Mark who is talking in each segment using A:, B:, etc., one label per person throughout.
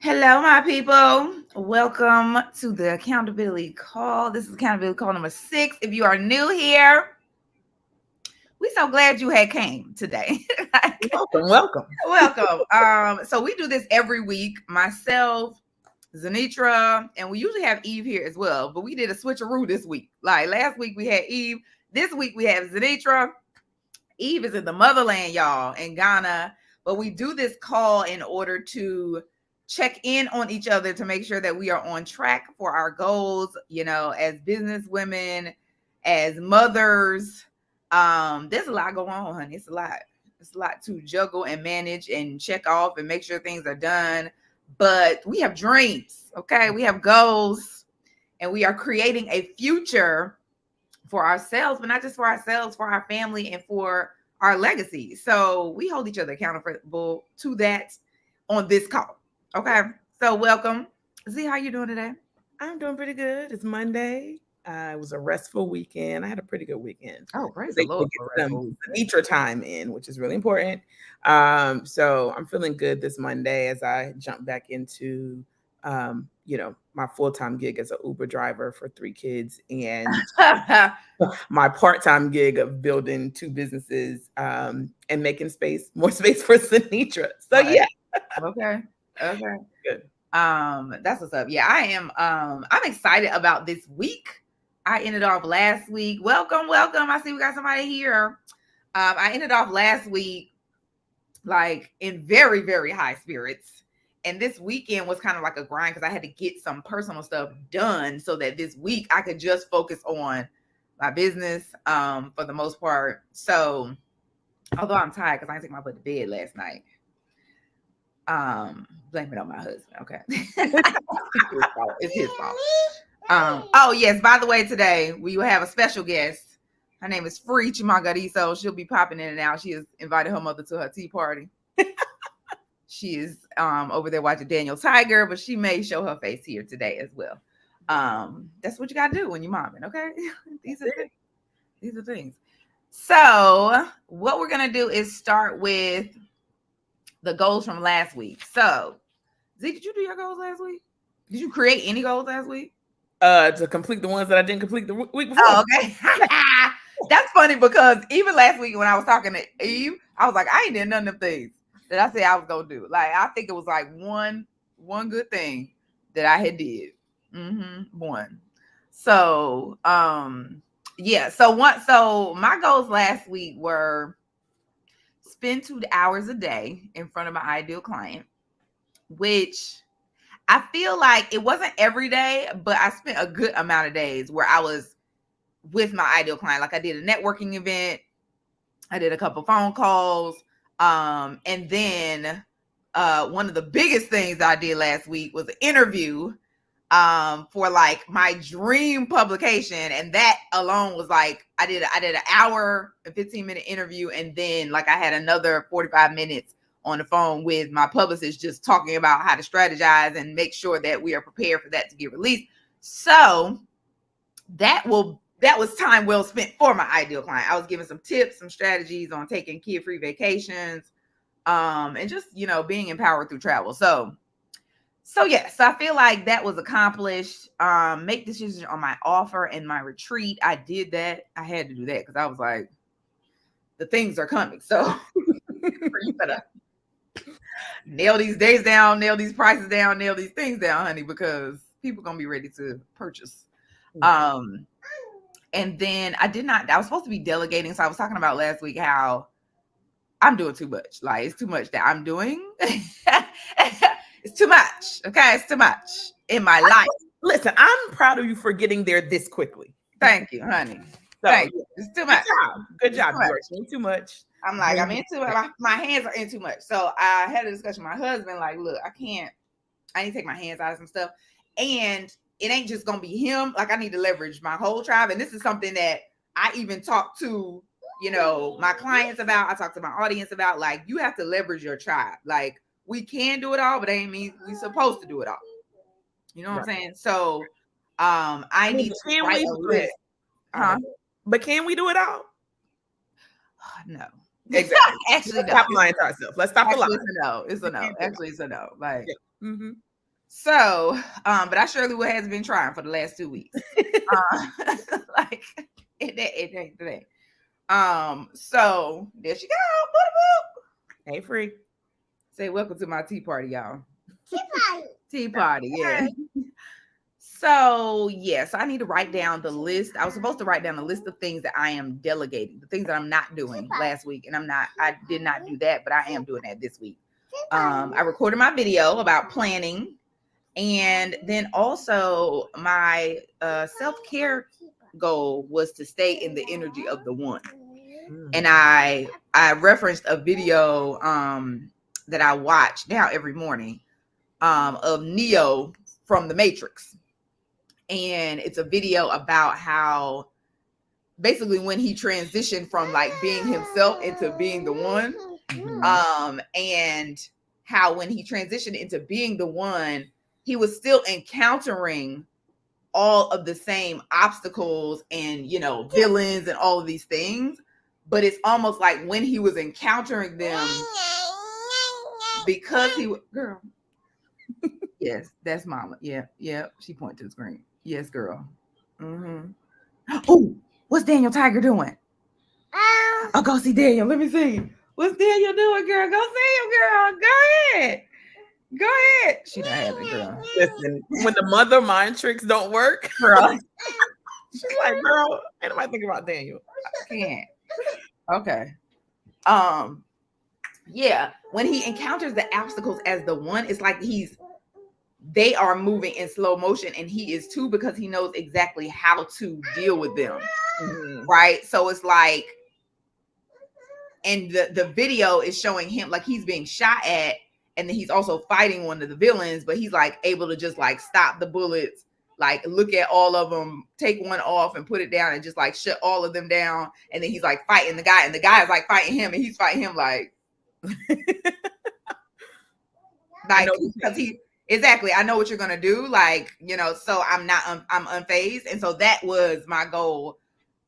A: Hello, my people. Welcome to the accountability call. This is accountability call number 6. If you are new here, we're so glad you had came today.
B: Welcome.
A: Welcome. So we do this every week. Myself, Zenitra, and we usually have Eve here as well. But we did a switcheroo this week. Like last week we had Eve. This week we have Zenitra. Eve is in the motherland, y'all, in Ghana. But we do this call in order to check in on each other to make sure that we are on track for our goals, as business women, as mothers. There's a lot going on, honey. It's a lot to juggle and manage and check off and make sure things are done. But we have dreams, okay? We have goals, and we are creating a future for ourselves, but not just for ourselves, for our family and for our legacy. So we hold each other accountable to that on this call. Okay. So welcome. Z, how you doing today?
B: I'm doing pretty good. It's Monday. It was a restful weekend. I had a pretty good weekend.
A: Oh, praise the Lord.
B: Get some Zenitra time in, which is really important. So I'm feeling good this Monday as I jump back into my full-time gig as an Uber driver for 3 kids and my part-time gig of building 2 businesses and making more space for Zenitra. So
A: right.
B: Yeah.
A: Okay.
B: Good.
A: That's what's up. Yeah, I am. I'm excited about this week. I ended off last week. Welcome. I see we got somebody here. I ended off last week like in very, very high spirits. And this weekend was kind of like a grind because I had to get some personal stuff done so that this week I could just focus on my business for the most part. So although I'm tired because I didn't take my butt to bed last night. Blame it on my husband. Okay. It's his fault. Oh yes, by the way, today we will have a special guest. Her name is Free Chimangariso. She'll be popping in and out. She has invited her mother to her tea party. She is over there watching Daniel Tiger, but she may show her face here today as well. That's what you gotta do when you're momming, okay? These are things. So what we're gonna do is start with the goals from last week. So, Z, did you do your goals last week? Did you create any goals last week?
B: To complete the ones that I didn't complete the week before.
A: Oh, okay. That's funny because even last week when I was talking to Eve, I was like, I ain't did none of them things that I said I was gonna do. Like, I think it was like one good thing that I had did. One. So, yeah. So my goals last week were spend 2 hours a day in front of my ideal client, which I feel like it wasn't every day, but I spent a good amount of days where I was with my ideal client. Like I did a networking event, I did a couple phone calls, and then one of the biggest things I did last week was an interview for like my dream publication, and that alone was like I did an hour and 15-minute interview, and then like I had another 45 minutes on the phone with my publicist just talking about how to strategize and make sure that we are prepared for that to get released. So that was time well spent for my ideal client. I was giving some tips, some strategies on taking kid-free vacations, and just being empowered through travel. So yes, I feel like that was accomplished. Make decisions on my offer and my retreat. I did that. I had to do that because I was like, the things are coming. So you better nail these days down, nail these prices down, nail these things down, honey, because people are gonna be ready to purchase. And then I was supposed to be delegating. So I was talking about last week how I'm doing too much. Like it's too much that I'm doing. It's too much. Okay. It's too much in my life.
B: Listen, I'm proud of you for getting there this quickly.
A: Thank you, honey. Thank you. It's too much.
B: Good job. You're doing too much.
A: I'm like, I'm into it. My hands are in too much. So I had a discussion with my husband. Like, look, I need to take my hands out of some stuff. And it ain't just going to be him. Like, I need to leverage my whole tribe. And this is something that I even talk to, my clients about. I talk to my audience about. Like, you have to leverage your tribe. Like, we can do it all, but that ain't mean we're supposed to do it all. You know what I'm saying? So I need to write a list.
B: But can we do it all?
A: No.
B: Exactly.
A: Actually,
B: let's stop lying to ourselves. Let's stop the lie.
A: It's a no. It's a no. Actually, it's a no. Like, So, but I surely will has been trying for the last 2 weeks. Like it ain't today. So there she go.
B: Hey, free.
A: Say welcome to my tea party, y'all.
C: Tea party.
A: Tea party, yeah. So yes, I need to write down the list. I was supposed to write down a list of things that I am delegating, the things that I'm not doing last week, and I did not do that, but I am doing that this week. I recorded my video about planning, and then also my self-care goal was to stay in the energy of the one. And I referenced a video that I watch now every morning of Neo from the Matrix. And it's a video about how basically when he transitioned from like being himself into being the one, and how when he transitioned into being the one, he was still encountering all of the same obstacles and villains and all of these things, but it's almost like when he was encountering them, because he was girl. Yes, that's mama. Yeah, she pointed to the screen. Yes, girl. Oh, what's Daniel Tiger doing? I'll go see Daniel. Let me see. What's Daniel doing, girl? Go see him, girl. Go ahead. Go ahead. She not having it, girl.
B: Listen, when the mother mind tricks don't work,
A: Girl.
B: she's like, girl, ain't nobody thinking about Daniel.
A: I can't. Okay. Yeah. When he encounters the obstacles as the one, it's like they are moving in slow motion, and he is too, because he knows exactly how to deal with them. Right. So it's like, and the video is showing him like he's being shot at, and then he's also fighting one of the villains, but he's like able to just like stop the bullets, like look at all of them, take one off and put it down, and just like shut all of them down. And then he's like fighting the guy, and the guy is like fighting him, and he's fighting him like because he exactly, I know what you're gonna do, like so I'm unfazed. And so that was my goal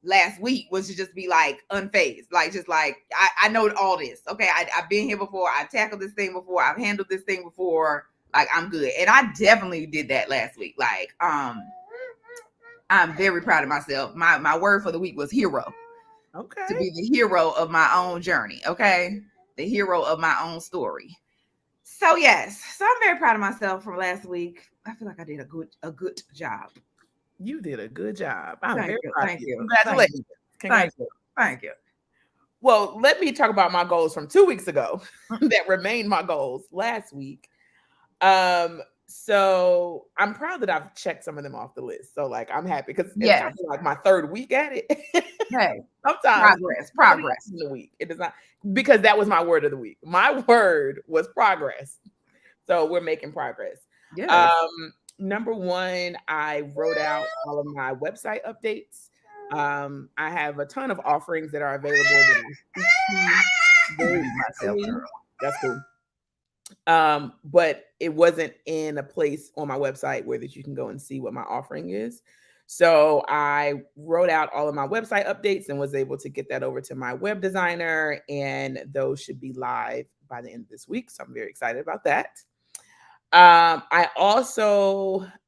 A: last week, was to just be like unfazed, like just like I know all this. Okay, I've been here before, I've tackled this thing before, I've handled this thing before, like I'm good. And I definitely did that last week. Like I'm very proud of myself. My word for the week was hero.
B: Okay.
A: To be the hero of my own journey. Okay, the hero of my own story. So yes, so I'm very proud of myself from last week. I feel like I did a good job.
B: You did a good job. I'm very
A: you,
B: proud
A: thank
B: of you.
A: you.
B: Congratulations.
A: Thank you.
B: Well, let me talk about my goals from 2 weeks ago that remained my goals last week. So I'm proud that I've checked some of them off the list. So like I'm happy, because it's kind of like my third week at it.
A: Hey,
B: sometimes
A: progress
B: in the week. It is not, because that was my word of the week. My word was progress. So we're making progress.
A: Yes.
B: Number one, I wrote out all of my website updates. I have a ton of offerings that are available. That's cool. But it wasn't in a place on my website where that you can go and see what my offering is. So I wrote out all of my website updates and was able to get that over to my web designer, and those should be live by the end of this week. So I'm very excited about that. I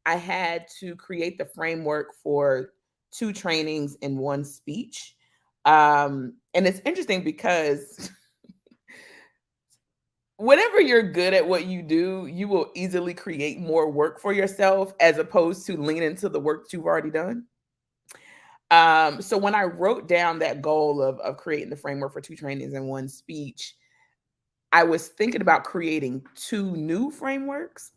B: had to create the framework for 2 trainings and 1 speech. And it's interesting because whenever you're good at what you do, you will easily create more work for yourself as opposed to lean into the work that you've already done. So when I wrote down that goal of creating the framework for 2 trainings and 1 speech, I was thinking about creating 2 new frameworks.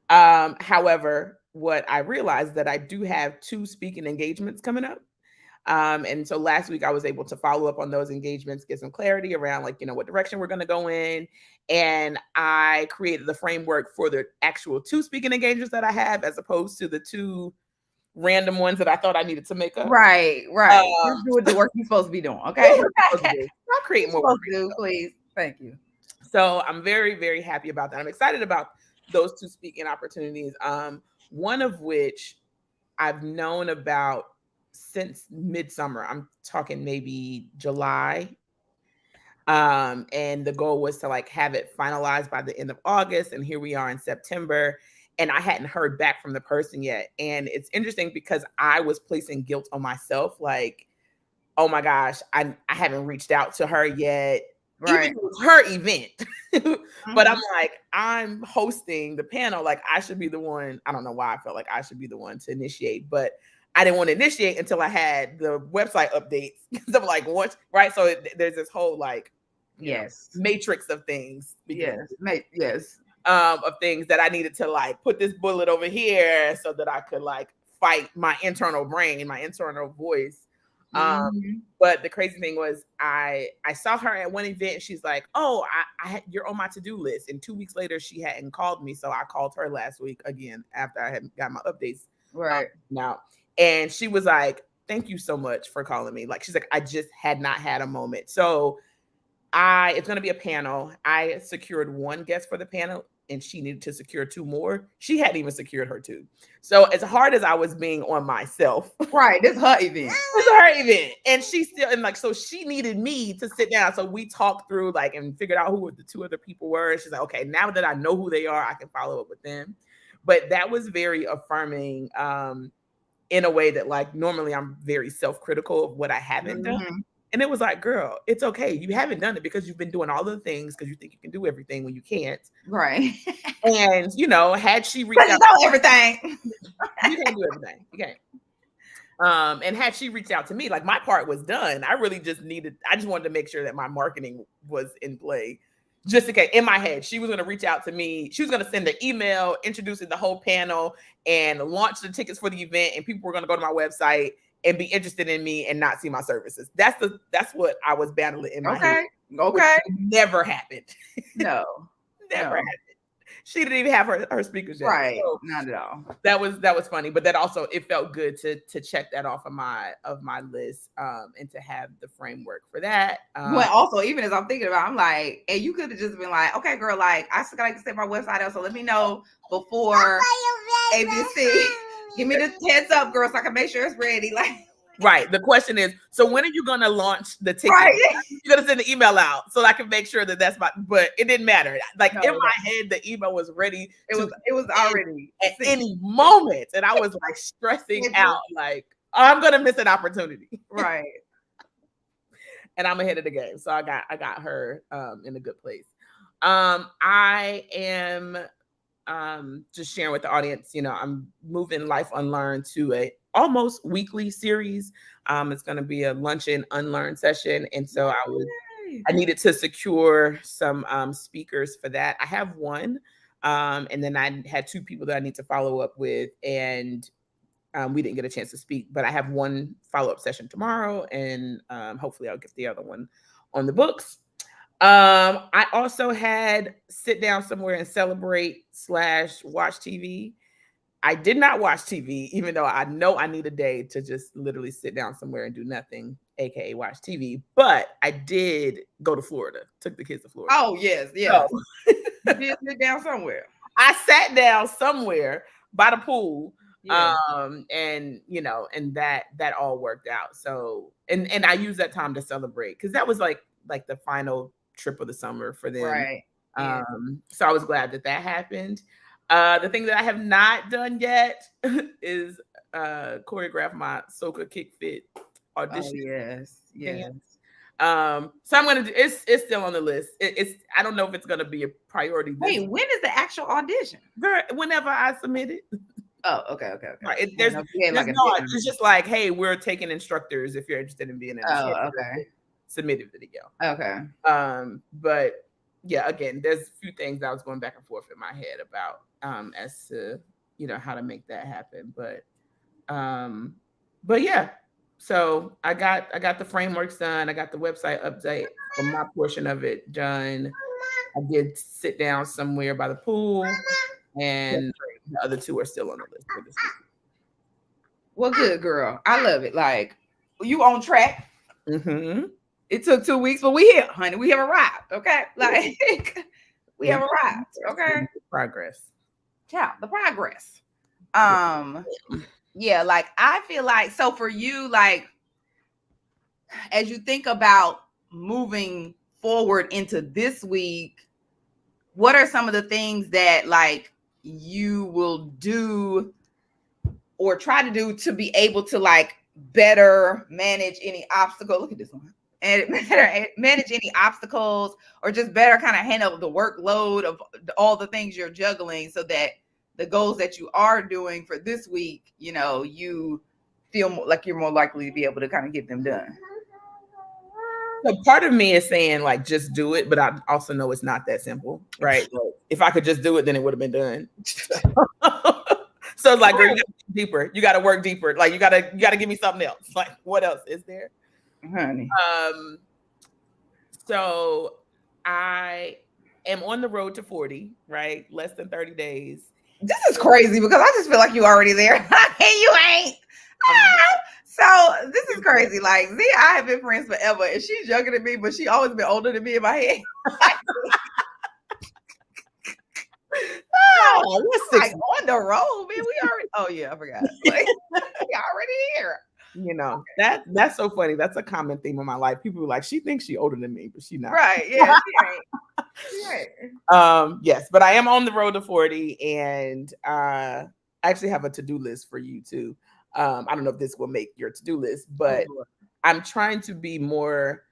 B: However, what I realized that I do have 2 speaking engagements coming up. And so last week I was able to follow up on those engagements, get some clarity around like, what direction we're going to go in. And I created the framework for the actual 2 speaking engagements that I have, as opposed to the 2 random ones that I thought I needed to make up.
A: Right. You're doing the work you're supposed to be doing. Okay.
B: I'll create more work.
A: Please. Thank you.
B: So I'm very, very happy about that. I'm excited about those 2 speaking opportunities. One of which I've known about since midsummer. I'm talking maybe July. And the goal was to like have it finalized by the end of August. And here we are in September. and I hadn't heard back from the person yet. And it's interesting because I was placing guilt on myself, like, oh my gosh, I haven't reached out to her yet. Even
A: Right.
B: though it was her event. But I'm
A: Mhm.
B: like, I'm hosting the panel. Like, I should be the one. I don't know why I felt like I should be the one to initiate, but I didn't want to initiate until I had the website updates. Because I'm like, what? Right. So there's this whole like,
A: Yes.
B: matrix of things.
A: Yes. Yes.
B: Of things that I needed to like put this bullet over here so that I could like fight my internal brain, my internal voice.
A: Mhm.
B: But the crazy thing was I saw her at one event and she's like, oh, you're on my to-do list. And 2 weeks later, she hadn't called me. So I called her last week again after I had got my updates.
A: Right.
B: Now, and she was like, thank you so much for calling me. Like, she's like, I just had not had a moment. So it's going to be a panel. I secured one guest for the panel and she needed to secure 2 more. She hadn't even secured her 2. So as hard as I was being on myself,
A: Right. This her event.
B: it's her event. And she still, and like, so she needed me to sit down. So we talked through like, and figured out who the 2 other people were. And she's like, okay, now that I know who they are, I can follow up with them. But that was very affirming, in a way that like, normally I'm very self-critical of what I haven't done. And it was like, girl, it's okay. You haven't done it because you've been doing all the things because you think you can do everything when you can't.
A: Right.
B: And, had she reached
A: But you
B: out,
A: know everything.
B: you can't do everything. You can't. And had she reached out to me, like my part was done. I just wanted to make sure that my marketing was in play. Just in case, in my head, she was going to reach out to me. She was going to send an email introducing the whole panel and launch the tickets for the event. And people were going to go to my website and be interested in me and not see my services. That's what I was battling in my head.
A: Okay.
B: Never happened.
A: No.
B: Never happened. She didn't even have her speakers yet.
A: Right.
B: So
A: not at all.
B: that was funny, but that also, it felt good to check that off of my list, and to have the framework for that.
A: But also, even as I'm thinking about, I'm like, and you could have just been like, okay, girl, like I still gotta set my website up, so let me know before ABC. Give me the heads up, girl, so I can make sure it's ready. Like,
B: right. The question is, so when are you gonna launch the ticket?
A: right.
B: You're gonna send the email out so I can make sure that's but it didn't matter. Like in my head, the email was ready.
A: It was already
B: at any moment. And I was like stressing out, like, I'm gonna miss an opportunity.
A: Right.
B: And I'm ahead of the game. So I got her in a good place. I am just sharing with the audience, I'm moving Life Unlearned to a almost weekly series. It's going to be a luncheon Unlearned session. And so I needed to secure some speakers for that. I have one. And then I had 2 people that I need to follow up with. And we didn't get a chance to speak, but I have one follow-up session tomorrow. And hopefully I'll get the other one on the books. I also had sit down somewhere and celebrate / watch TV. I did not watch TV, even though I know I need a day to just literally sit down somewhere and do nothing, aka watch TV. But I did go to Florida, took the kids to Florida.
A: Oh, yes. So, you did sit down somewhere.
B: I sat down somewhere by the pool.
A: Yeah.
B: And and that all worked out. So and I used that time to celebrate because that was like the final trip of the summer for them.
A: Right.
B: Yeah. So I was glad that happened. The thing that I have not done yet is choreograph my soca kick fit audition.
A: Oh, yes.
B: So I'm gonna do it's still on the list. I don't know if it's gonna be a priority.
A: Wait, when is the actual audition?
B: Girl, whenever I submit it.
A: Oh, okay.
B: Right. It's just like, hey, we're taking instructors if you're interested in being an instructor.
A: Oh, okay.
B: Submit a video.
A: Okay.
B: But yeah, again, there's a few things I was going back and forth in my head about as to how to make that happen. But yeah. So I got the frameworks done. I got the website update for my portion of it done. I did sit down somewhere by the pool, and the other 2 are still on the list for this week.
A: Well, good, girl. I love it. Like, you on track.
B: Mm-hmm.
A: It took 2 weeks, but we here, honey. We have arrived. Okay, like we have arrived. Okay,
B: progress.
A: Yeah, the progress. Yeah, like I feel like so for you, like as you think about moving forward into this week, what are some of the things that like you will do or try to do to be able to like better manage any obstacle. Look at this one. And better manage any obstacles or just better kind of handle the workload of all the things you're juggling so that the goals that you are doing for this week, you know, you feel like you're more likely to be able to kind of get them done.
B: So part of me is saying like just do it, but I also know it's not that simple, right? Like, if I could just do it, then it would have been done. So it's like, girl, you got to go deeper. You got to work deeper. Like you got to give me something else. Like what else is there,
A: honey?
B: So I am on the road to 40, right? Less than 30 days.
A: This is crazy because I just feel like you already there and you ain't. So this is crazy. Like, Z, I have been friends forever, and she's younger than me, but she always been older than me in my head. Like on the road, man. We already. Oh yeah, I forgot. Like, we already here.
B: You know, that's so funny. That's a common theme in my life. People are like, she thinks she's older than me, but she's not.
A: Right? Yeah, she ain't.
B: Yes, but I am on the road to 40, and I actually have a to-do list for you too. I don't know if this will make your to-do list, but I'm trying to be more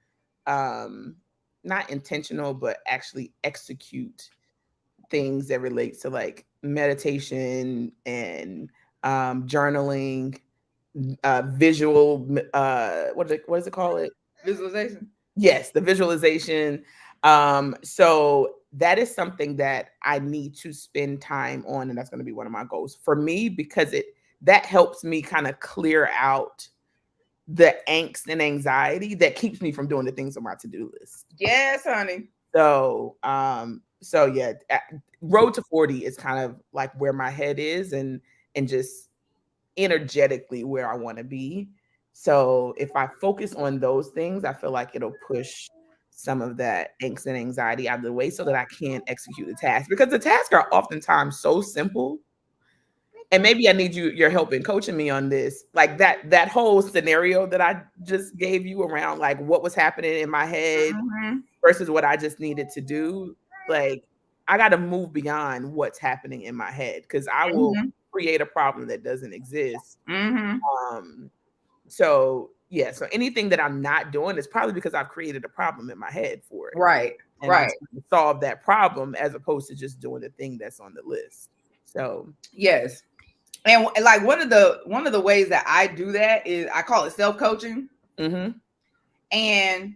B: not intentional, but actually execute things that relate to like meditation and journaling, visual what does it call it?
A: Visualization.
B: Yes, the visualization. So that is something that I need to spend time on, and that's going to be one of my goals for me because that helps me kind of clear out the angst and anxiety that keeps me from doing the things on my to-do list.
A: Yes, honey.
B: So yeah, road to 40 is kind of like where my head is and just energetically where I want to be. So if I focus on those things, I feel like it'll push some of that angst and anxiety out of the way so that I can execute the task, because the tasks are oftentimes so simple. And maybe I need your help in coaching me on this. Like that whole scenario that I just gave you around like what was happening in my head versus what I just needed to do. Like I got to move beyond what's happening in my head because I will create a problem that doesn't exist. So yeah, so anything that I'm not doing is probably because I've created a problem in my head for it.
A: Right.
B: And I'm trying to solve that problem as opposed to just doing the thing that's on the list. So
A: yes. And like one of the ways that I do that is I call it self-coaching. And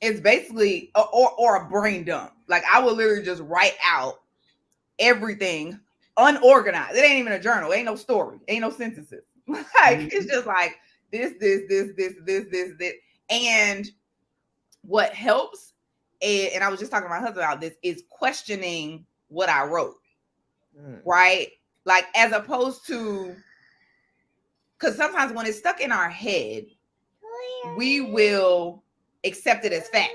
A: it's basically or a brain dump. Like I will literally just write out everything unorganized. It ain't even a journal. It ain't no story. It ain't no sentences. Like it's just like this. And what helps, and I was just talking to my husband about this, is questioning what I wrote. Right? Like as opposed to, because sometimes when it's stuck in our head, we will accept it as fact.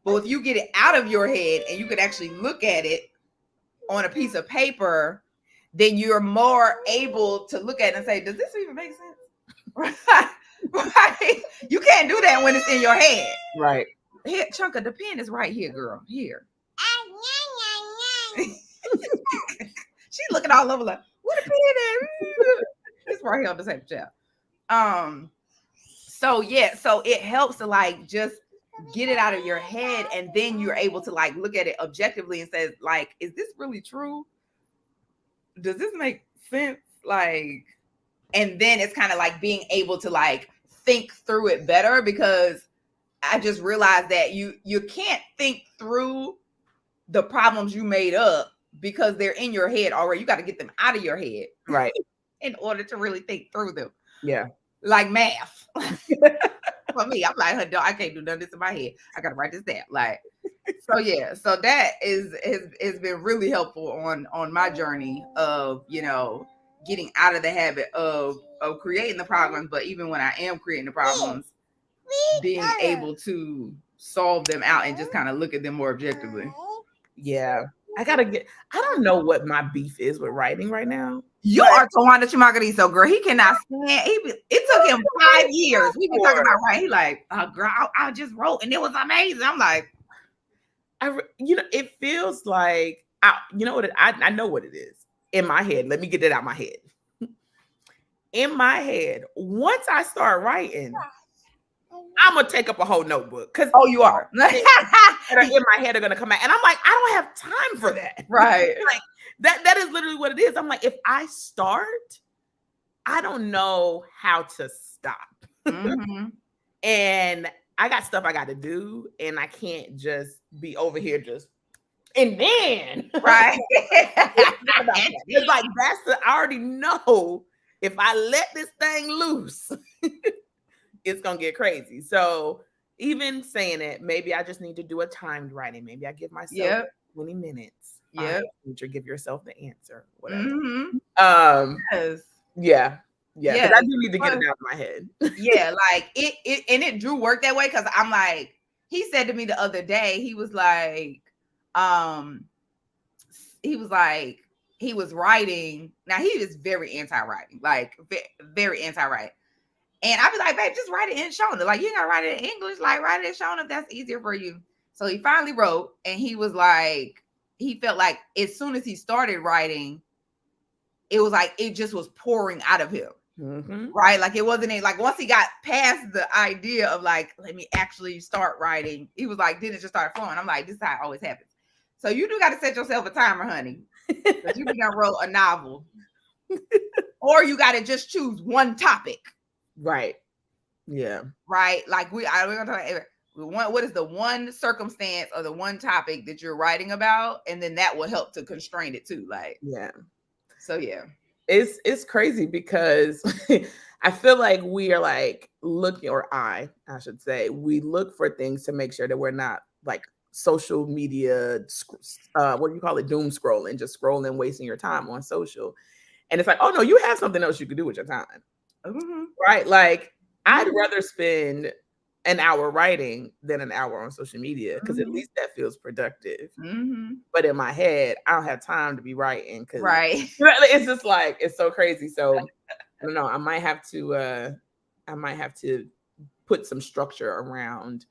A: But if you get it out of your head and you can actually look at it on a piece of paper, then you're more able to look at it and say, does this even make sense? Right? You can't do that when it's in your head.
B: Right.
A: Here, chunk of the pen is right here, girl. Here. She's looking all over like, what a pen is? It's right here on the same shelf. So yeah, so it helps to like just get it out of your head, and then you're able to like look at it objectively and say, like, is this really true? Does this make sense? Like, and then it's kind of like being able to like think through it better, because I just realized that you can't think through the problems you made up because they're in your head already. You got to get them out of your head,
B: right,
A: in order to really think through them.
B: Yeah,
A: like math. For me, I'm like, I can't do none of this in my head. I got to write this down. Like, so yeah, so that has been really helpful on my journey of, you know, getting out of the habit of creating the problems, but even when I am creating the problems, being able to solve them out and just kind of look at them more objectively.
B: Yeah. I don't know what my beef is with writing right now.
A: You are Tawana Chimagariso, girl. He cannot stand. It took him 5 years. We've been talking about writing. He like, girl, I just wrote and it was amazing. I'm like,
B: it feels like You know what? I know what it is in my head. Let me get it out my head. In my head, once I start writing, I'm gonna take up a whole notebook because
A: you are.
B: that are in my head are gonna come out, and I'm like, I don't have time for that.
A: Right.
B: Like that is literally what it is. I'm like, if I start, I don't know how to stop.
A: Mm-hmm.
B: And I got stuff I got to do, and I can't just be over here just. And then,
A: Right.
B: it's like I already know if I let this thing loose, it's gonna get crazy. So even saying it, maybe I just need to do a timed writing. Maybe I give myself 20 minutes.
A: Yeah.
B: Give yourself the answer. Whatever.
A: Mm-hmm. Yes.
B: Yeah. Because I do need to get it out of my head.
A: Yeah, like it drew work that way because I'm like, he said to me the other day, he was like, he was writing. Now he is very anti-writing, like very anti-writing. And I'd be like, babe, just write it in Shona. Like, you ain't gotta write it in English, like write it in Shona if that's easier for you. So he finally wrote, and he was like, he felt like as soon as he started writing, it was like it just was pouring out of him.
B: Mm-hmm.
A: Right? Like it wasn't like once he got past the idea of like, let me actually start writing, he was like, then it just started flowing. I'm like, this is how it always happens. So you do got to set yourself a timer, honey. Because you gonna wrote a novel. Or you got to just choose one topic.
B: Right. Yeah.
A: Right? Like we're gonna talk about what is the one circumstance or the one topic that you're writing about, and then that will help to constrain it too. Like,
B: yeah.
A: So yeah.
B: It's crazy because I feel like we are like looking, or I should say, we look for things to make sure that we're not like social media, what do you call it? Doom scrolling, just scrolling, wasting your time on social. And it's like, oh no, you have something else you could do with your time.
A: Mm-hmm.
B: Right? Like I'd rather spend an hour writing than an hour on social media because at least that feels productive.
A: Mm-hmm.
B: But in my head, I don't have time to be writing because
A: it's
B: just like it's so crazy. So I don't know. I might have to put some structure around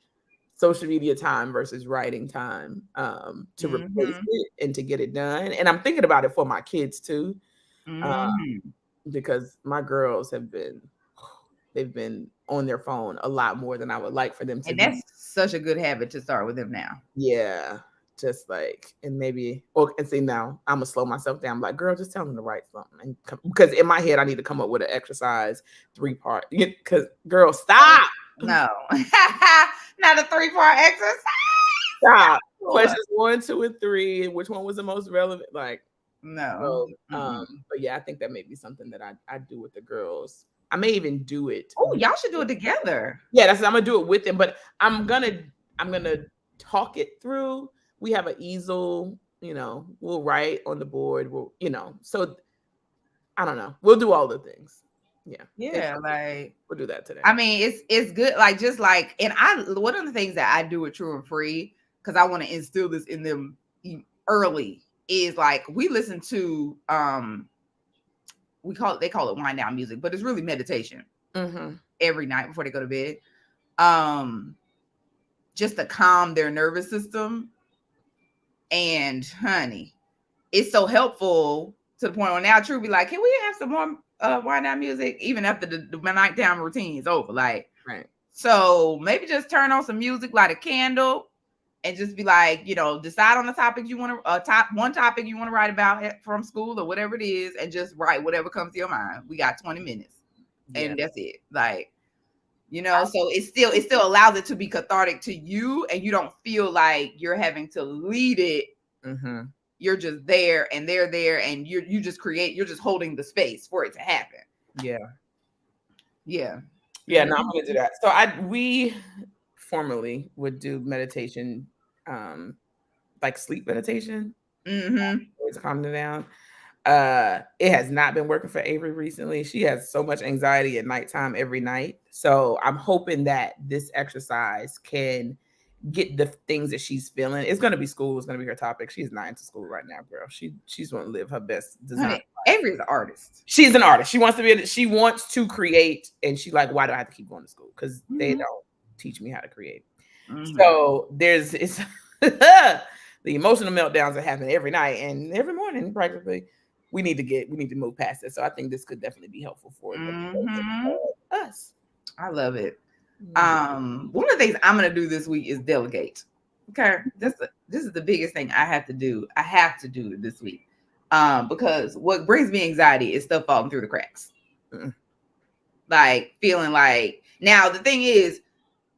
B: social media time versus writing time to replace it and to get it done. And I'm thinking about it for my kids too, because my girls they've been on their phone a lot more than I would like for them to.
A: And that's such a good habit to start with them now.
B: Yeah. Just like, and maybe, and see now, I'm gonna slow myself down. I'm like, girl, just tell them to write something. Because in my head, I need to come up with an exercise 3-part. Because, girl, stop.
A: No, not a 3-part exercise.
B: Stop. Questions 1, 2, and 3. Which one was the most relevant? Like,
A: no.
B: But yeah, I think that may be something that I do with the girls. I may even do it.
A: Oh, y'all should do it together.
B: Yeah, I'm gonna do it with them, but I'm gonna talk it through. We have an easel, we'll write on the board. So I don't know. We'll do all the things. Yeah.
A: Yeah, like
B: we'll do that today.
A: I mean, it's good. Like just like, and one of the things that I do with True and Free, because I want to instill this in them early, is like we listen to they call it wind down music, but it's really meditation every night before they go to bed. Just to calm their nervous system. And honey, it's so helpful to the point where now True be like, can we have some more wind down music even after the nighttime routine is over? Like,
B: right.
A: So maybe just turn on some music, light a candle, and just be like, decide on the topic you want to one topic you want to write about from school or whatever it is, and just write whatever comes to your mind. We got 20 minutes, and that's it. Like, so it still allows it to be cathartic to you, and you don't feel like you're having to lead it.
B: Mm-hmm.
A: You're just there, and they're there, and you're just holding the space for it to happen.
B: Yeah.
A: No,
B: I'm gonna do that. So we formerly would do meditation, like sleep meditation, to calm them down. It has not been working for Avery recently. She has so much anxiety at nighttime every night. So I'm hoping that this exercise can get the things that she's feeling. It's going to be school. It's going to be her topic. She's not into school right now, girl. She's going to live her best design.
A: Avery's an artist.
B: She's an artist. She wants to create, and she like, why do I have to keep going to school? Because they don't teach me how to create. So the emotional meltdowns that happen every night and every morning practically. We need to move past it. So I think this could definitely be helpful for us.
A: I love it. One of the things I'm gonna do this week is delegate. Okay, this is the biggest thing I have to do. I have to do it this week. Because what brings me anxiety is stuff falling through the cracks. Like feeling like, now the thing is,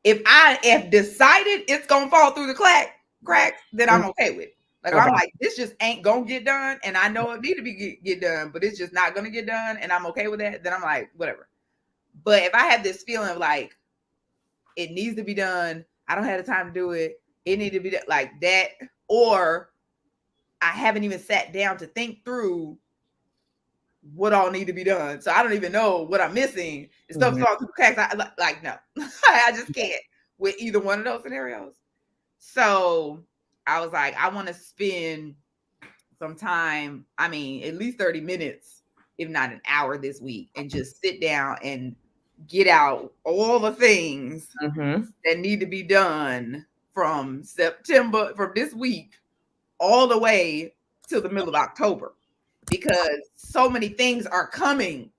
A: if I have decided it's gonna fall through the cracks, then I'm okay with it. Like, I'm like, this just ain't gonna get done, and I know it need to be get done, but it's just not gonna get done, and I'm okay with that. Then I'm like, whatever. But if I have this feeling of like, it needs to be done, I don't have the time to do it, it need to be like that, or I haven't even sat down to think through what all need to be done, so I don't even know what I'm missing. The stuff falls through the cracks. No, I just can't with either one of those scenarios. So I was like, I want to spend some time, I mean, at least 30 minutes, if not an hour this week, and just sit down and get out all the things that need to be done from this week all the way till the middle of October, because so many things are coming.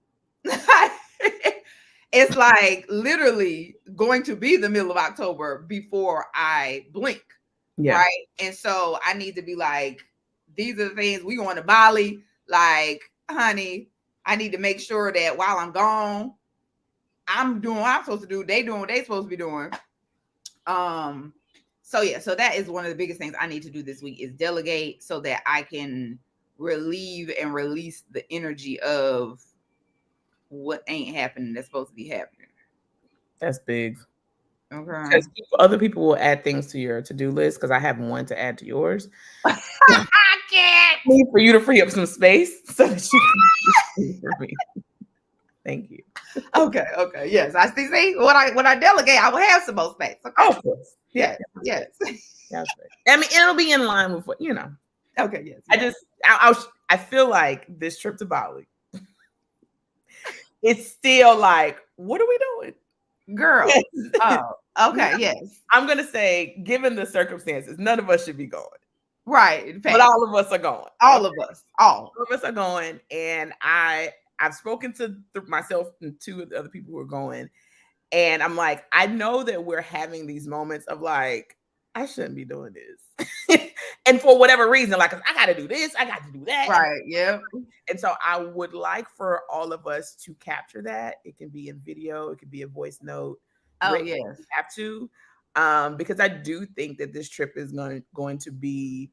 A: It's like literally going to be the middle of October before I blink. Right. And so I need to be like, these are the things, we going to Bali. Like, honey, I need to make sure that while I'm gone, I'm doing what I'm supposed to do. They doing what they supposed to be doing. So yeah, so that is one of the biggest things I need to do this week is delegate so that I can relieve and release the energy of what ain't happening that's supposed to be happening.
B: That's big.
A: Okay.
B: Because other people will add things to your to-do list, because I have one to add to yours.
A: I can't.
B: Need for you to free up some space so that you can for me. Thank you.
A: Okay. Yes, I see. When I delegate, I will have some more space. Okay.
B: Oh, of course.
A: Yes.
B: That's right. I mean, it'll be in line with what you know.
A: Okay. Yes.
B: I feel like this trip to Bali, it's still like, what are we doing,
A: girl? Oh, okay. Yes.
B: I'm gonna say, given the circumstances, none of us should be going.
A: Right.
B: But all of us are going.
A: All of us
B: are going, and I've spoken to myself and two of the other people who are going, and I'm like, I know that we're having these moments of like, I shouldn't be doing this, and for whatever reason, like, I got to do this, I got to do that,
A: right? Yeah.
B: And so I would like for all of us to capture that. It can be in video, it could be a voice note.
A: Oh yes,
B: you have to, because I do think that this trip is going to be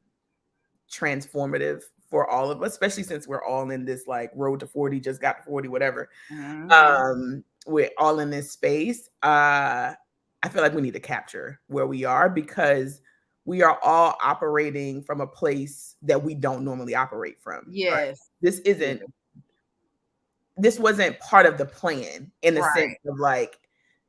B: transformative for all of us, especially since we're all in this like road to 40, just got 40, whatever. We're all in this space. I feel like we need to capture where we are, because we are all operating from a place that we don't normally operate from.
A: Yes.
B: Right? This wasn't part of the plan, in the sense of like,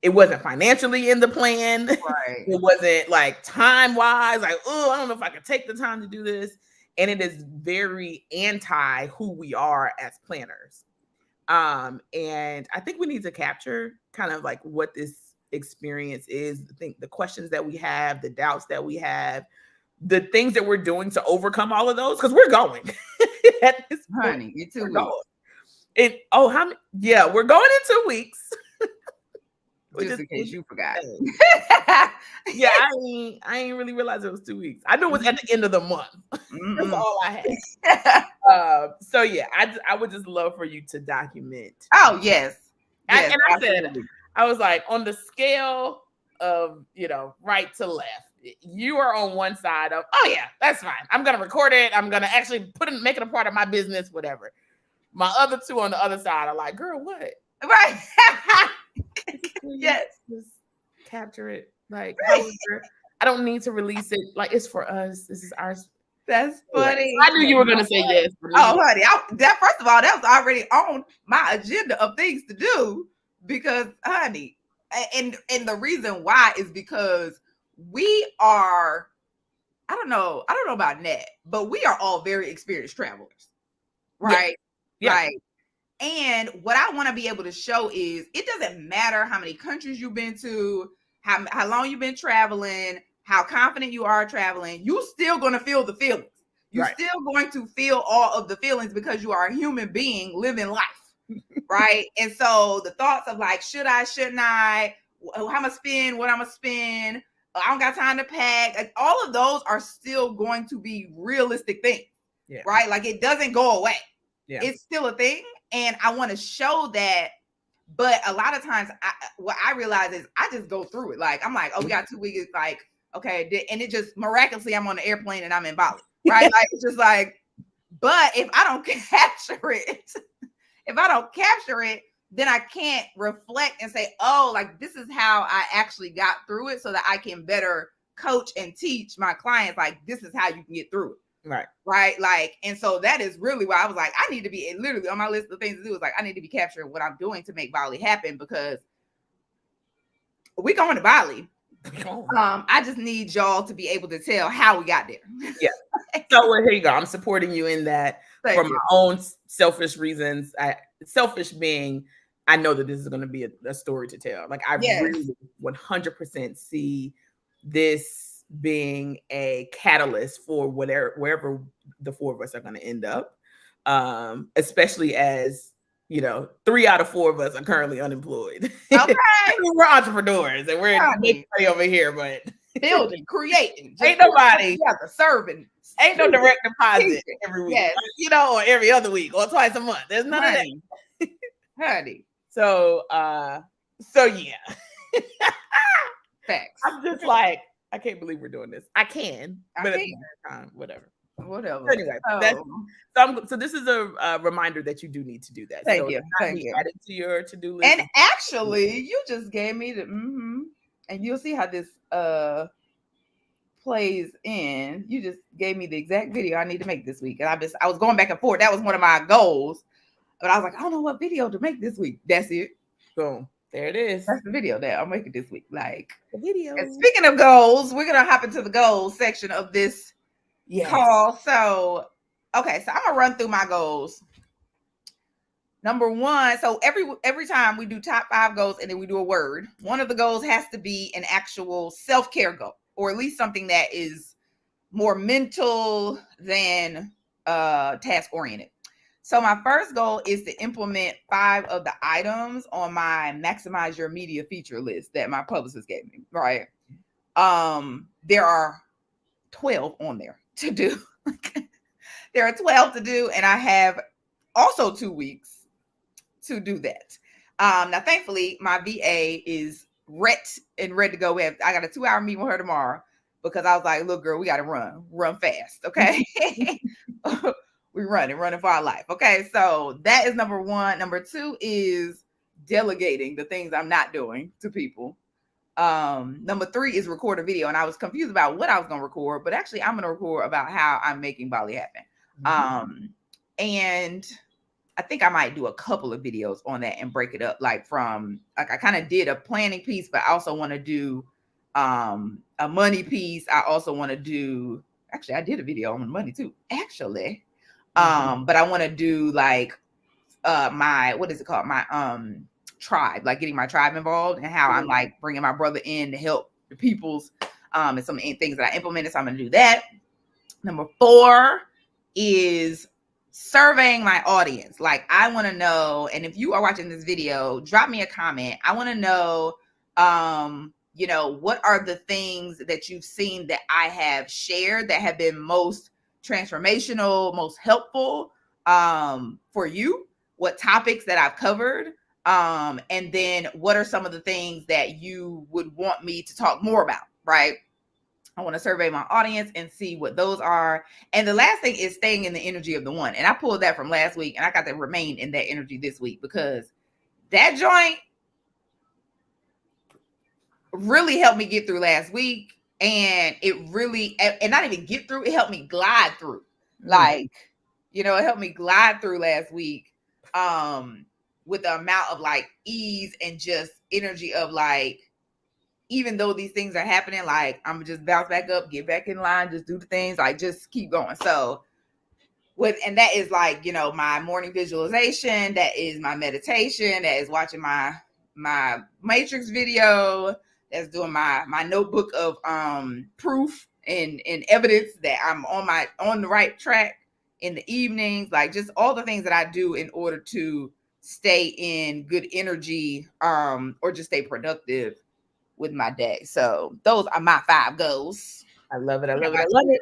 B: it wasn't financially in the plan.
A: Right.
B: It wasn't like time-wise, like, oh, I don't know if I could take the time to do this. And it is very anti who we are as planners. And I think we need to capture kind of like what this experience is. I think the questions that we have, the doubts that we have, the things that we're doing to overcome all of those, because we're going. At this point,
A: honey, you 2 weeks.
B: We're going in 2 weeks.
A: Just in case you forgot.
B: Yeah, I ain't really realized it was 2 weeks. I knew it was at the end of the month. That's all I had. So yeah, I would just love for you to document.
A: Oh yes.
B: And I said, I was like, on the scale of, right to left, you are on one side of, oh yeah, that's fine, I'm gonna record it, I'm gonna actually make it a part of my business, whatever. My other two on the other side are like, girl, what?
A: Right.
B: Yes, just capture it. Like, I don't need to release it. Like, it's for us. This is ours.
A: That's funny.
B: I knew you were gonna say yes.
A: Oh, honey, first of all, that was already on my agenda of things to do, because, honey, and the reason why is because we are, I don't know about Nat, but we are all very experienced travelers, right?
B: Yeah.
A: Right. And what I want to be able to show is, it doesn't matter how many countries you've been to, how long you've been traveling, how confident you are traveling, you still going to feel the feelings. You're still going to feel all of the feelings because you are a human being living life, right? And so the thoughts of like, should I, shouldn't I, how I'm gonna spend, what I'm gonna spend, I don't got time to pack. Like, all of those are still going to be realistic things, right? Like, it doesn't go away. It's still a thing, and I want to show that. But a lot of times, what I realize is I just go through it. Like, I'm like, oh, we got 2 weeks. Like, okay, and it just miraculously, I'm on the airplane and I'm in Bali, right? Like, it's just like, but if I don't capture it, then I can't reflect and say, oh, like, this is how I actually got through it, so that I can better coach and teach my clients, like, this is how you can get through it. Right. Like, and so that is really why I was like, I need to be literally on my list of things to do is like, I need to be capturing what I'm doing to make Bali happen, because we going to Bali. I just need y'all to be able to tell how we got there.
B: So well, here you go. I'm supporting you in that. For my own selfish reasons. Selfish being, I know that this is going to be a story to tell. Like, I really 100% see this being a catalyst for wherever the 4 of us are going to end up. Especially as, 3 out of 4 of us are currently unemployed.
A: Okay.
B: We're entrepreneurs and we're over here, but
A: building, creating.
B: Ain't nobody
A: serving.
B: Ain't no direct deposit every week, or every other week or twice a month. There's none of that.
A: Honey.
B: So yeah.
A: Facts.
B: I'm just like, I can't believe we're doing this. I can, but at the same time, whatever. Anyway, so this is a reminder that you do need to do that.
A: Thank you.
B: Add it to your to-do list.
A: And actually, you just gave me the and you'll see how this plays in. You just gave me the exact video I need to make this week. And I was going back and forth. That was one of my goals. But I was like, I don't know what video to make this week. That's it.
B: Boom. There it is.
A: That's the video that I'm making this week. Like,
B: the video.
A: And speaking of goals, we're gonna hop into the goals section of this call. So, okay, so I'm gonna run through my goals. Number 1, so every time we do top 5 goals and then we do a word, one of the goals has to be an actual self-care goal, or at least something that is more mental than task oriented. So my first goal is to implement 5 of the items on my maximize your media feature list that my publicist gave me, right? There are 12 on there to do. There are 12 to do, and I have also 2 weeks to do that. Now, thankfully, my VA is ready to go. I got a 2-hour meeting with her tomorrow, because I was like, look, girl, we got to run fast. Okay. We're running for our life. Okay. So that is number 1. Number 2 is delegating the things I'm not doing to people. Number 3 is record a video. And I was confused about what I was going to record, but actually I'm going to record about how I'm making Bali happen. And I think I might do a couple of videos on that and break it up, like I kind of did a planning piece, but I also want to do a money piece. I also want to do, actually I did a video on money too, actually. But I want to do like my, what is it called? My tribe, like getting my tribe involved, and how I'm like bringing my brother in to help the peoples and some things that I implemented. So I'm going to do that. Number 4 is surveying my audience. Like, I want to know, and if you are watching this video, drop me a comment. I want to know, what are the things that you've seen that I have shared that have been most transformational, most helpful for you? What topics that I've covered? And then what are some of the things that you would want me to talk more about, right? I want to survey my audience and see what those are. And the last thing is staying in the energy of the one. And I pulled that from last week, and I got to remain in that energy this week, because that joint really helped me get through last week. And it really, and not even get through, it helped me glide through. Like, it helped me glide through last week with the amount of like ease and just energy of like, even though these things are happening, like, I'm gonna just bounce back up, get back in line, just do the things, like, just keep going. So and that is like, my morning visualization, that is my meditation, that is watching my matrix video, that's doing my notebook of proof and evidence that I'm on the right track in the evenings, like just all the things that I do in order to stay in good energy, or just stay productive with my day. So those are my 5 goals.
B: I love it. I
A: What
B: love it. I
A: about
B: love
A: you?
B: it.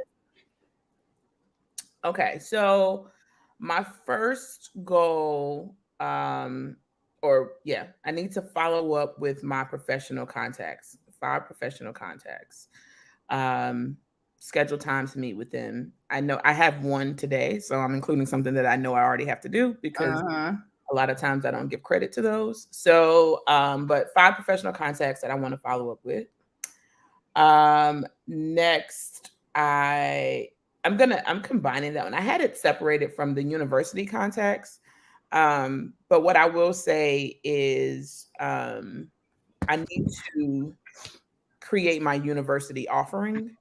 B: Okay, so my first goal, I need to follow up with my professional contacts, 5 professional contacts. Um, Schedule time to meet with them. I know I have one today, so I'm including something that I know I already have to do because
A: Uh-huh.
B: a lot of times I don't give credit to those. So, but 5 professional contacts that I want to follow up with. Next, I'm combining that one. I had it separated from the university contacts. But what I will say is I need to create my university offering.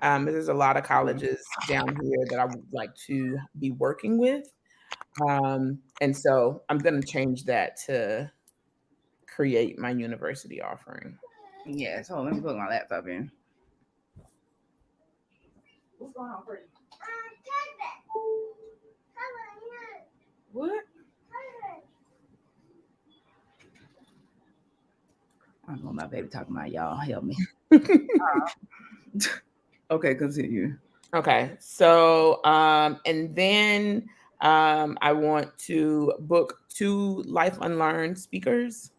B: There's a lot of colleges down here that I would like to be working with. And so I'm going to change that to create my university offering.
A: Yeah, so let me plug my laptop in. What's going on, Freddie? What? I don't know, my baby talking about y'all. Help me. Okay, continue.
B: Okay. So, and then I want to book 2 Life Unlearned speakers.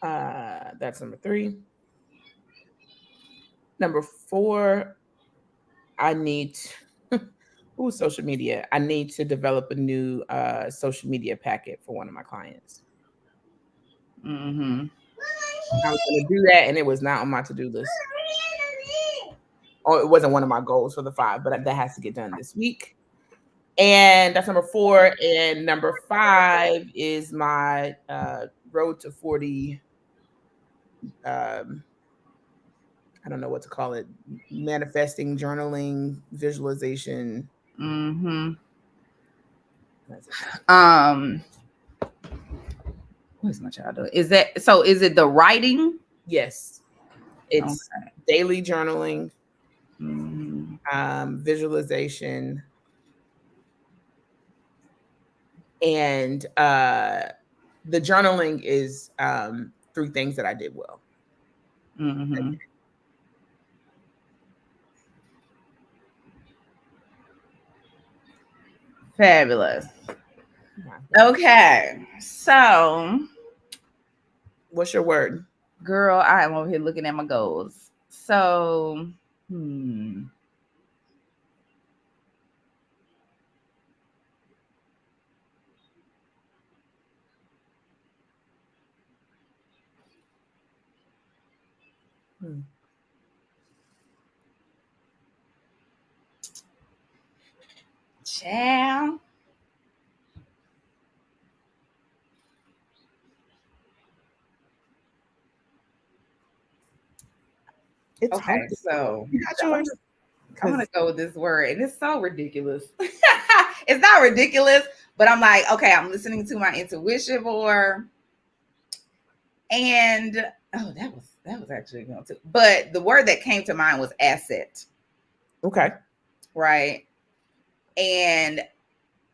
B: That's number 3. Number 4, I need social media. I need to develop a new social media packet for one of my clients.
A: Mm-hmm.
B: I was going to do that, and it was not on my to-do list. Or it wasn't one of my goals for the 5, but that has to get done this week. And that's number 4. And number 5 is my road to 40. I don't know what to call it. Manifesting, journaling, visualization.
A: Mm-hmm.
B: That's it.
A: What's my child doing? Is it the writing?
B: Yes. It's daily journaling, visualization, and the journaling is 3 things that I did well.
A: Mm-hmm. Fabulous. Okay, so
B: what's your word?
A: Girl, I am over here looking at my goals. So, Ciao.
B: It's
A: okay,
B: hard.
A: so
B: yours.
A: I'm gonna go with this word, and it's so ridiculous. It's not ridiculous, but I'm like, okay, I'm listening to my intuition more, and that was actually going to. But the word that came to mind was asset.
B: Okay.
A: Right, and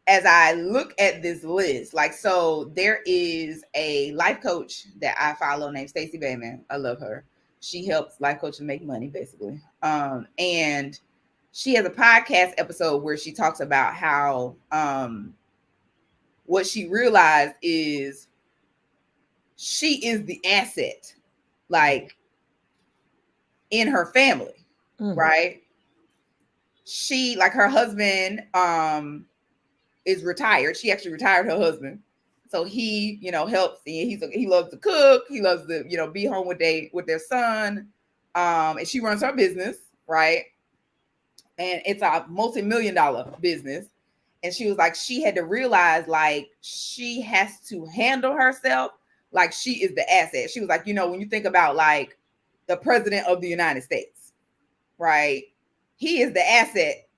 A: as I look at this list, like, so there is a life coach that I follow named Stacey Bayman. I love her. She helps life coaches make money, basically. And she has a podcast episode where she talks about how what she realized is she is the asset, like, in her family, right? She, like, her husband is retired. She actually retired her husband. So he, helps. He loves to cook. He loves to, be home with their son. And she runs her business, right? And it's a multi-million-dollar business. And she was like, she had to realize, like, she has to handle herself like she is the asset. She was like, when you think about, like, the president of the United States, right? He is the asset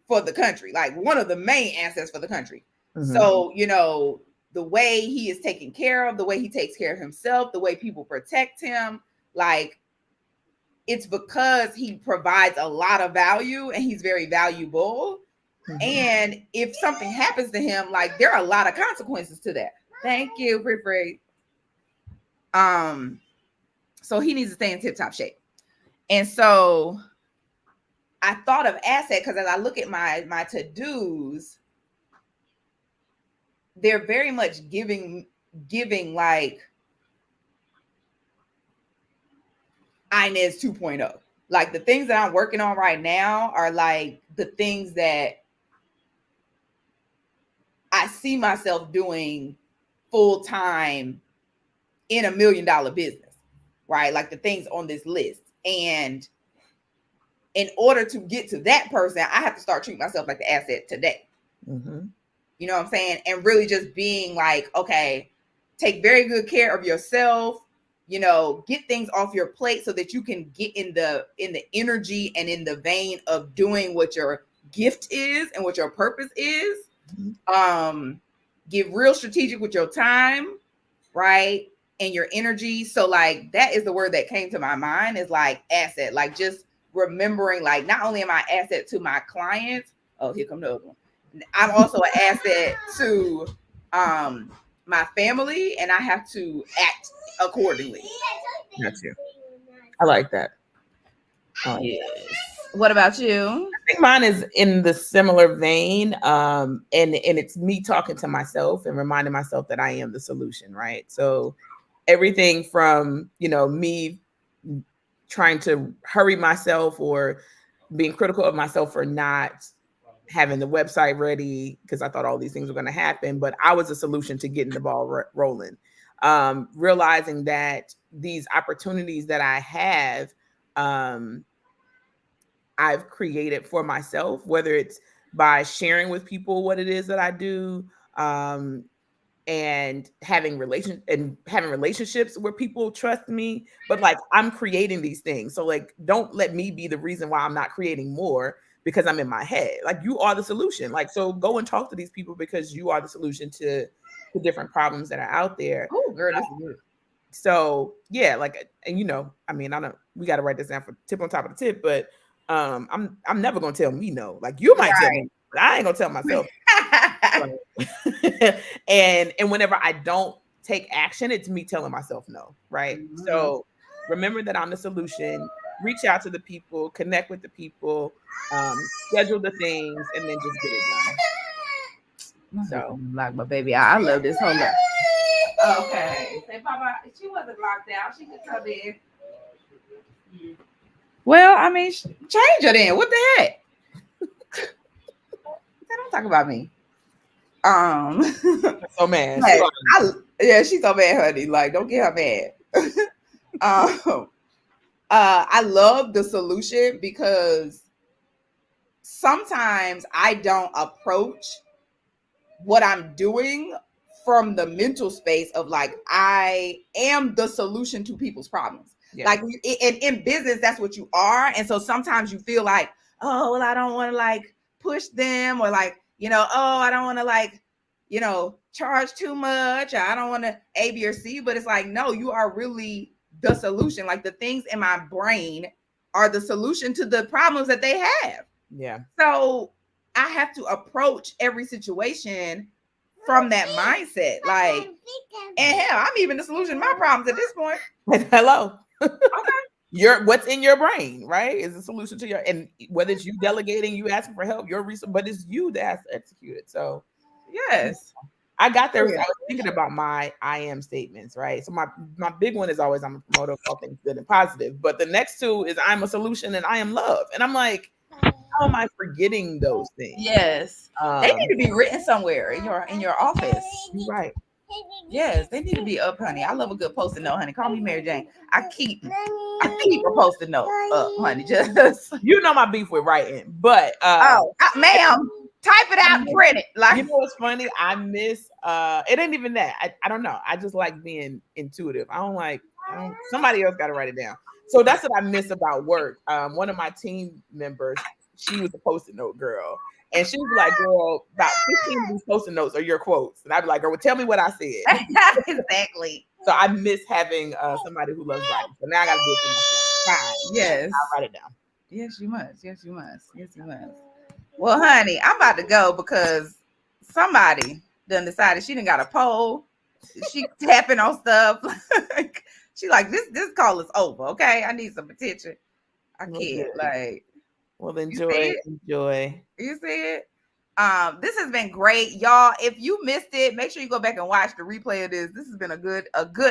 A: for the country, like one of the main assets for the country. So, you know, the way he is taken care of, the way he takes care of himself, the way people protect him, like, it's because he provides a lot of value and he's very valuable. And if something happens to him, like, there are a lot of consequences to that. Thank you, Free. So he needs to stay in tip-top shape. And so I thought of asset because as I look at my to-dos, they're very much giving like Inez 2.0. Like, the things that I'm working on right now are like the things that I see myself doing full time in $1 million business, right? Like the things on this list. And in order to get to that person, I have to start treating myself like the asset today. You know what I'm saying? And really just being like, okay, take very good care of yourself, you know, get things off your plate so that you can get in the energy and in the vein of doing what your gift is and what your purpose is. Get real strategic with your time, right? And your energy. So like, that is the word that came to my mind, is like asset. Like, just remembering, like, not only am I asset to my clients, oh, here come the other one, I'm also an asset to my family, and I have to act accordingly.
B: That's you. I like that.
A: Yes. What about you?
B: I think mine is in the similar vein. And it's me talking to myself and reminding myself that I am the solution, right? So everything from, you know, me trying to hurry myself or being critical of myself for not having the website ready because I thought all these things were going to happen, but I was a solution to getting the ball rolling. Realizing that these opportunities that I have, I've created for myself, whether it's by sharing with people what it is that I do, and having relationships where people trust me, but like, I'm creating these things. So like, don't let me be the reason why I'm not creating more because I'm in my head. Like, you are the solution. Like, so go and talk to these people because you are the solution to the different problems that are out there.
A: Oh, girl, this is good.
B: So yeah, like, and you know, I mean, I don't, we got to write this down for tip on top of the tip, but I'm never gonna tell me no. Like, you might tell me, but I ain't gonna tell myself. and whenever I don't take action, it's me telling myself no, right? So remember that I'm the solution. Reach out to the people, connect with the people, schedule the things, and then just get it done. So,
A: like, my baby, I love this whole lot. Okay. Say, Papa, she wasn't locked out. She could come in. Well, I mean, change her then. What the heck? Don't talk about me.
B: So mad.
A: She's so mad, honey. Like, don't get her mad. I love the solution because sometimes I don't approach what I'm doing from the mental space of like, I am the solution to people's problems. Yeah. Like, in business, that's what you are. And so sometimes you feel like, oh, well, I don't want to like push them, or like, you know, oh, I don't want to like, you know, charge too much, or I don't want to A, B, or C. But it's like, no, you are really the solution. Like, the things in my brain are the solution to the problems that they have.
B: Yeah.
A: So I have to approach every situation from that mindset. Like, and hell, I'm even the solution to my problems at this point.
B: Hello. Okay. What's in your brain, right? Is the solution to your, and whether it's you delegating, you asking for help, your reason, but it's you that has to execute it. So
A: yes.
B: I got there. I was thinking about my I am statements, right? So my big one is always, I'm a promoter of all things good and positive. But the next two is I'm a solution and I am love. And I'm like, how am I forgetting those things?
A: Yes. They need to be written somewhere in your office.
B: Right.
A: Yes, they need to be up, honey. I love a good post-it note, honey. Call me Mary Jane. I keep a post-it note up, honey. Just,
B: you know, my beef with writing, but
A: ma'am, type it out and print it. Like,
B: you know what's funny? I miss it ain't even that. I don't know. I just like being intuitive. Somebody else got to write it down. So that's what I miss about work. One of my team members, she was a post-it note girl. And she was like, girl, about 15 of these post-it notes are your quotes. And I'd be like, girl, well, tell me what I said.
A: Exactly.
B: So I miss having somebody who loves writing. So now I got to do it for myself. Fine.
A: Yes.
B: I'll write it down.
A: Yes, you must. Yes, you must. Yes, you must. Well, honey, I'm about to go because somebody done decided she done got a poll. She tapping on stuff. She like, this call is over. Okay, I need some attention. I can't. Like,
B: well, enjoy.
A: You see it? This has been great, y'all. If you missed it, make sure you go back and watch the replay of this. This has been a good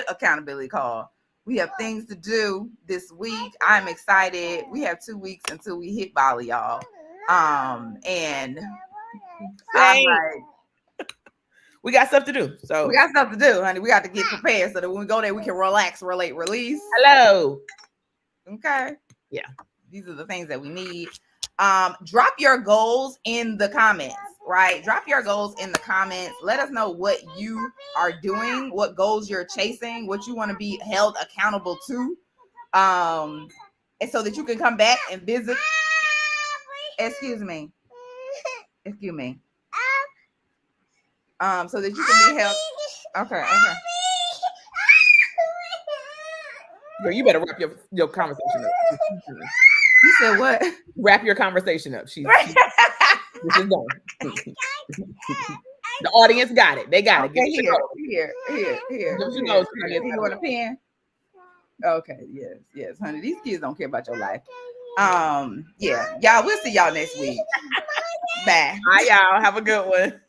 A: accountability call. We have things to do this week. I'm excited. We have 2 weeks until we hit Bali, y'all. And I'm like,
B: we got stuff to do. So
A: we got stuff to do, honey. We got to get prepared so that when we go there, we can relax, relate, release.
B: Hello.
A: Okay.
B: Yeah.
A: These are the things that we need. Drop your goals in the comments, right? Drop your goals in the comments. Let us know what you are doing, what goals you're chasing, what you want to be held accountable to. And so that you can come back and visit. Excuse me. So that you can be held. Okay.
B: Girl, you better wrap your conversation up.
A: You said what?
B: Wrap your conversation up. This is done. The audience got it. They got it.
A: Here. You want a pen? Okay, yes, honey. These kids don't care about your life. Yeah, y'all. We'll see y'all next week. Bye.
B: Bye, y'all. Have a good one.